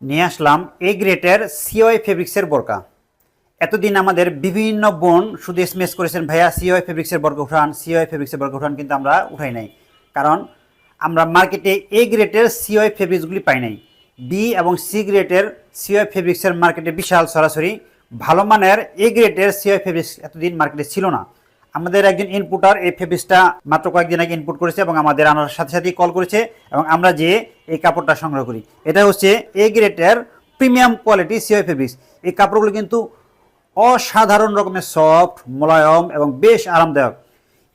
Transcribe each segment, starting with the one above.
নিয়ে আসলাম এ গ্রেটের সিওয়াই ফেব্রিক্সের বোরকা। এতদিন আমাদের বিভিন্ন বোন শুধু এসএমএস করেছেন, ভাইয়া সিওয়াই ফেব্রিক্সের বোরকা উঠান, সিওয়াই ফেব্রিক্সের বোরকা উঠান, কিন্তু আমরা উঠাই নাই। কারণ আমরা মার্কেটে এ গ্রেটের সিওয়াই ফেব্রিক্সগুলি পাই নাই। বি এবং সি গ্রেটের সিওয়াই ফেব্রিক্সের মার্কেটে বিশাল সরাসরি ভালো মানের এ গ্রেটের সিওয়াই ফেব্রিক্স এতদিন মার্কেটে ছিল না। আমাদের একজন ইনপুটার এই ফেব্রিক্সটা মাত্র কয়েকদিন আগে ইনপুট করেছে এবং আমাদের আনার সাথে সাথেই কল করেছে এবং আমরা যে এই কাপড়টা সংগ্রহ করি। এটা হচ্ছে এ গ্রেটের প্রিমিয়াম কোয়ালিটি সিওয়াই ফেব্রিক্স। এই কাপড়গুলো কিন্তু অসাধারণ রকমের সফট, মোলায়ম এবং বেশ আরামদায়ক।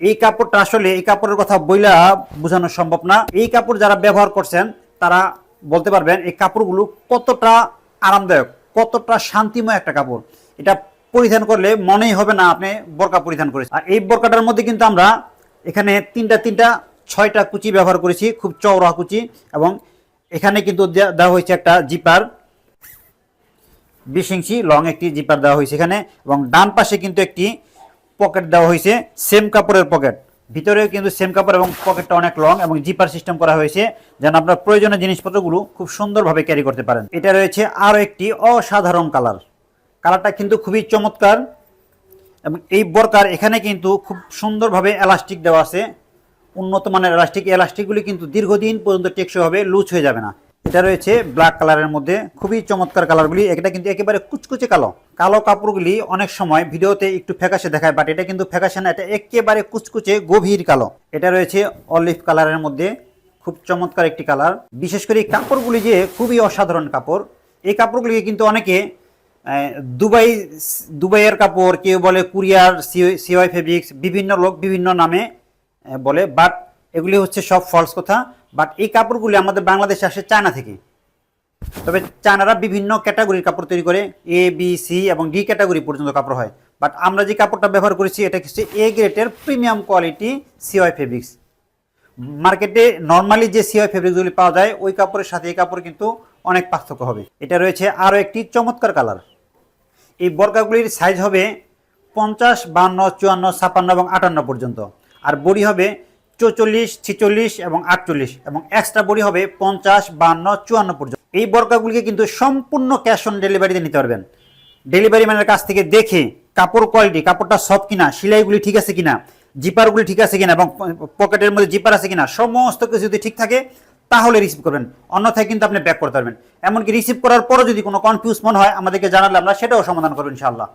এই কাপড়টা আসলে এই কাপড়ের কথা বইলা বোঝানো সম্ভব না। এই কাপড় যারা ব্যবহার করছেন তারা বলতে পারবেন এই কাপড়গুলো কতটা আরামদায়ক, কতটা শান্তিময় একটা কাপড়। এটা পরিধান করলে মনেই হবে না আপনি বোরকা পরিধান করেছেন। আর এই বোরকাটার মধ্যে কিন্তু আমরা এখানে তিনটা 6টা কুচি ব্যবহার করেছি, খুব চওড়া কুচি, এবং এখানে কিন্তু দেওয়া হয়েছে একটা জিপার, 20 ইঞ্চি লং একটি জিপার দেওয়া হয়েছে এখানে, এবং ডান পাশে কিন্তু একটি পকেট দেওয়া হয়েছে, সেম কাপড়ের পকেট। ভিতরেও কিন্তু সেম কাপড় এবং পকেটটা অনেক লং এবং জিপার সিস্টেম করা হয়েছে যেন আপনার প্রয়োজনীয় জিনিসপত্রগুলো খুব সুন্দরভাবে ক্যারি করতে পারেন। এটা রয়েছে আরও একটি অসাধারণ কালারটা কিন্তু খুবই চমৎকার। এবং এই বোরকার এখানে কিন্তু খুব সুন্দরভাবে এলাস্টিক দেওয়া আছে, উন্নত মানের এলাস্টিকগুলি কিন্তু দীর্ঘদিন পর্যন্ত টেকসই হবে, লুজ হয়ে যাবে না। এটা রয়েছে ব্ল্যাক কালারের মধ্যে, খুবই চমৎকার কালারগুলি। এটা কিন্তু একেবারে কুচকুচে কালো কাপড়গুলি অনেক সময় ভিডিওতে একটু ফ্যাকাশে দেখায়, বাট এটা কিন্তু ফ্যাকাশে না, এটা একেবারে কুচকুচে গভীর কালো। এটা রয়েছে অলিভ কালারের মধ্যে, খুব চমৎকার একটি কালার। বিশেষ করে এই কাপড়গুলি যে খুবই অসাধারণ কাপড়। এই কাপড়গুলিকে কিন্তু অনেকে দুবাইয়ের কাপড়, কেউ বলে কুরিয়ার সিওয়াই ফেব্রিক্স, বিভিন্ন লোক বিভিন্ন নামে বলে, বাট এগুলি হচ্ছে সব ফলস কথা। বাট এই কাপড়গুলি আমাদের বাংলাদেশে আসে চায়না থেকে। তবে চায়নারা বিভিন্ন ক্যাটাগরির কাপড় তৈরি করে, এ বি সি এবং ডি ক্যাটাগরি পর্যন্ত কাপড় হয়। বাট আমরা যে কাপড়টা ব্যবহার করেছি এটা হচ্ছে এ গ্রেটের প্রিমিয়াম কোয়ালিটি সিওয়াই ফেব্রিক্স। মার্কেটে নর্মালি যে সিওয়াই ফেব্রিক্সগুলি পাওয়া যায় ওই কাপড়ের সাথে এই কাপড় কিন্তু অনেক পার্থক্য হবে। এটা রয়েছে আরও একটি চমৎকার কালার। এই বোরকাগুলির সাইজ হবে 50, 52, 54, 56 এবং 58 পর্যন্ত। আর বডি হবে 44, 46 এবং 48, এবং এক্সট্রা বডি হবে 50, 52, 54 পর্যন্ত। এই বোরকাগুলিকে কিন্তু সম্পূর্ণ ক্যাশ অন ডেলিভারিতে নিতে পারবেন। ডেলিভারি ম্যানের কাছ থেকে দেখে কাপড় কোয়ালিটি, কাপড়টা সফট কিনা, সেলাইগুলি ঠিক আছে কিনা, জিপারগুলি ঠিক আছে কিনা এবং পকেটের মধ্যে জিপার আছে কিনা, সমস্ত কিছু যদি ঠিক থাকে তাহলে রিসিভ করবেন, অন্যথায় কিন্তু আপনি ব্যাক করতে পারবেন। এমনকি রিসিভ করার পরও যদি কোনো কনফিউজ মনে হয় আমাদেরকে জানালে আমরা সেটাও সমাধান করবো ইনশাআল্লাহ।